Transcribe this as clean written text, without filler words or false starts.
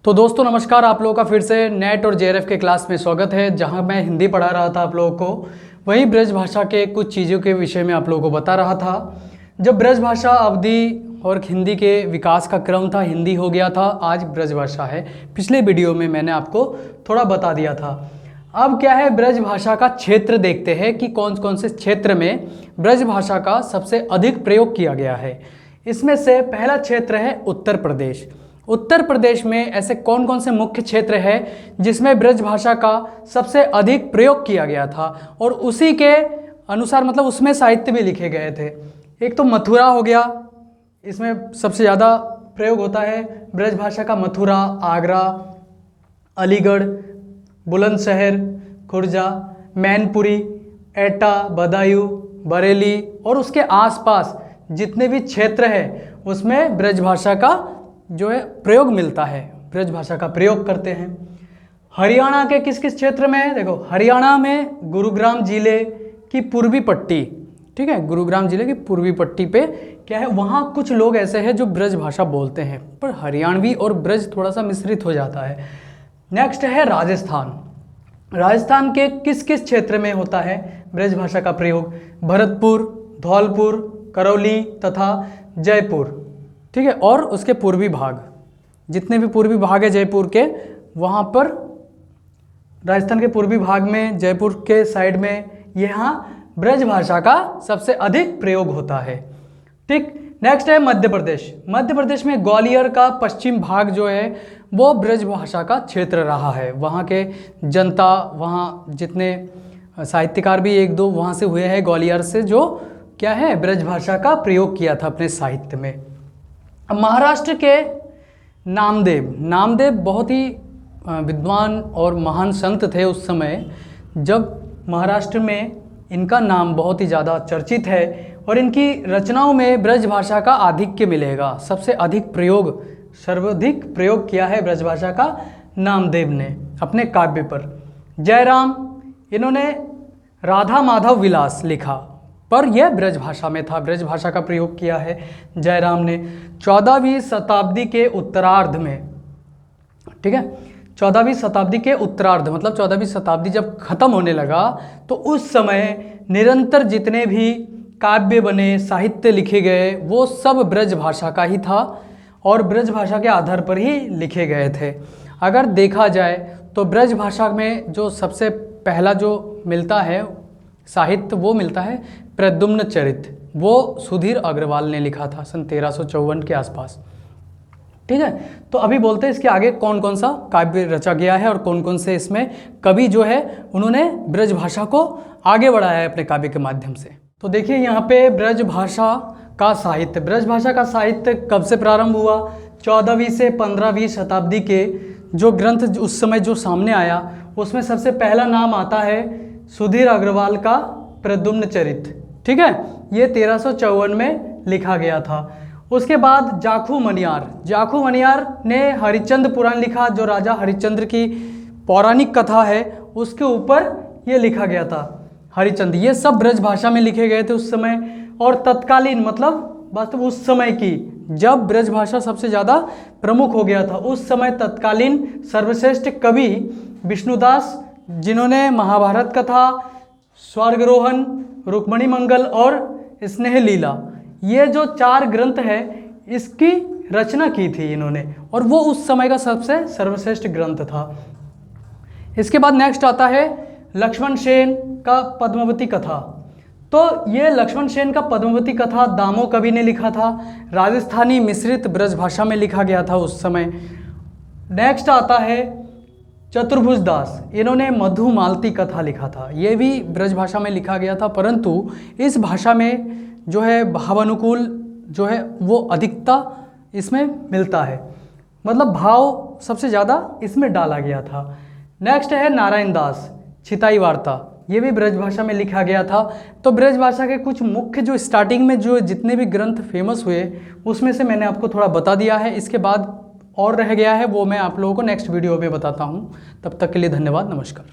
तो दोस्तों नमस्कार, आप लोगों का फिर से नेट और जेआरएफ के क्लास में स्वागत है। जहां मैं हिंदी पढ़ा रहा था आप लोगों को, वहीं ब्रज भाषा के कुछ चीज़ों के विषय में आप लोगों को बता रहा था। जब ब्रज भाषा अवधि और हिंदी के विकास का क्रम था, हिंदी हो गया था, आज ब्रज भाषा है। पिछले वीडियो में मैंने आपको थोड़ा बता दिया था। अब क्या है, ब्रज भाषा का क्षेत्र देखते हैं कि कौन कौन से क्षेत्र में ब्रज भाषा का सबसे अधिक प्रयोग किया गया है। इसमें से पहला क्षेत्र है उत्तर प्रदेश। उत्तर प्रदेश में ऐसे कौन कौन से मुख्य क्षेत्र है जिसमें ब्रज भाषा का सबसे अधिक प्रयोग किया गया था और उसी के अनुसार मतलब उसमें साहित्य भी लिखे गए थे। एक तो मथुरा हो गया, इसमें सबसे ज़्यादा प्रयोग होता है ब्रज भाषा का। मथुरा, आगरा, अलीगढ़, बुलंदशहर, खुर्जा, मैनपुरी, एटा, बदायूं, बरेली और उसके आसपास जितने भी क्षेत्र है उसमें ब्रज भाषा का जो है प्रयोग मिलता है, ब्रज भाषा का प्रयोग करते हैं। हरियाणा के किस किस क्षेत्र में है, देखो हरियाणा में गुरुग्राम जिले की पूर्वी पट्टी, ठीक है, गुरुग्राम जिले की पूर्वी पट्टी पे क्या है, वहाँ कुछ लोग ऐसे हैं जो ब्रज भाषा बोलते हैं, पर हरियाणवी और ब्रज थोड़ा सा मिश्रित हो जाता है। नेक्स्ट है राजस्थान। राजस्थान के किस किस क्षेत्र में होता है ब्रज भाषा का प्रयोग, भरतपुर, धौलपुर, करौली तथा जयपुर, ठीक है, और उसके पूर्वी भाग, जितने भी पूर्वी भाग है जयपुर के, वहाँ पर राजस्थान के पूर्वी भाग में जयपुर के साइड में यहाँ ब्रज भाषा का सबसे अधिक प्रयोग होता है। ठीक, नेक्स्ट है मध्य प्रदेश। मध्य प्रदेश में ग्वालियर का पश्चिम भाग जो है वो ब्रज भाषा का क्षेत्र रहा है। वहाँ के जनता, वहाँ जितने साहित्यकार भी एक दो वहाँ से हुए हैं ग्वालियर से, जो क्या है ब्रज भाषा का प्रयोग किया था अपने साहित्य में। अब महाराष्ट्र के नामदेव बहुत ही विद्वान और महान संत थे उस समय, जब महाराष्ट्र में इनका नाम बहुत ही ज़्यादा चर्चित है और इनकी रचनाओं में ब्रज भाषा का आधिक्य मिलेगा। सबसे अधिक प्रयोग, सर्वाधिक प्रयोग किया है ब्रज भाषा का नामदेव ने अपने काव्य पर। जयराम, इन्होंने राधा माधव विलास लिखा, पर यह ब्रज भाषा में था, ब्रज भाषा का प्रयोग किया है जयराम ने 14वीं शताब्दी के उत्तरार्ध में, ठीक है, 14वीं शताब्दी के उत्तरार्ध मतलब 14वीं शताब्दी जब खत्म होने लगा तो उस समय निरंतर जितने भी काव्य बने, साहित्य लिखे गए, वो सब ब्रज भाषा का ही था और ब्रज भाषा के आधार पर ही लिखे गए थे। अगर देखा जाए तो ब्रज भाषा में जो सबसे पहला जो मिलता है साहित्य, वो मिलता है प्रद्युम्न चरित। वो सुधीर अग्रवाल ने लिखा था सन 1354 के आसपास, ठीक है। तो अभी बोलते हैं इसके आगे कौन कौन सा काव्य रचा गया है और कौन कौन से इसमें कवि जो है उन्होंने ब्रज भाषा को आगे बढ़ाया है अपने काव्य के माध्यम से। तो देखिए यहाँ पे ब्रज भाषा का साहित्य, ब्रज भाषा का साहित्य कब से प्रारंभ हुआ, 14वीं से 15वीं शताब्दी के जो ग्रंथ उस समय जो सामने आया उसमें सबसे पहला नाम आता है सुधीर अग्रवाल का प्रद्युम्न चरित, ठीक है, ये 1354 में लिखा गया था। उसके बाद जाखू मनियार ने हरिश्चंद्र पुराण लिखा, जो राजा हरिश्चंद्र की पौराणिक कथा है उसके ऊपर ये लिखा गया था हरिश्चंद्र। ये सब ब्रज भाषा में लिखे गए थे उस समय। और तत्कालीन मतलब वास्तव उस समय की जब ब्रज भाषा सबसे ज़्यादा प्रमुख हो गया था, उस समय तत्कालीन सर्वश्रेष्ठ कवि विष्णुदास, जिन्होंने महाभारत कथा, स्वर्गरोहण, रुक्मणी मंगल और स्नेह लीला, ये जो 4 ग्रंथ है इसकी रचना की थी इन्होंने, और वो उस समय का सबसे सर्वश्रेष्ठ ग्रंथ था। इसके बाद नेक्स्ट आता है लक्ष्मण सेन का पद्मावती कथा। तो ये लक्ष्मण सेन का पद्मावती कथा दामो कवि ने लिखा था, राजस्थानी मिश्रित ब्रज भाषा में लिखा गया था उस समय। नेक्स्ट आता है चतुर्भुज दास, इन्होंने मधुमालती कथा लिखा था, ये भी ब्रज भाषा में लिखा गया था, परंतु इस भाषा में जो है भावानुकूल जो है वो अधिकता इसमें मिलता है, मतलब भाव सबसे ज़्यादा इसमें डाला गया था। नेक्स्ट है नारायण दास छिताई वार्ता, ये भी ब्रज भाषा में लिखा गया था। तो ब्रज भाषा के कुछ मुख्य जो स्टार्टिंग में जो जितने भी ग्रंथ फेमस हुए उसमें से मैंने आपको थोड़ा बता दिया है। इसके बाद और रह गया है वो मैं आप लोगों को नेक्स्ट वीडियो में बताता हूँ। तब तक के लिए धन्यवाद, नमस्कार।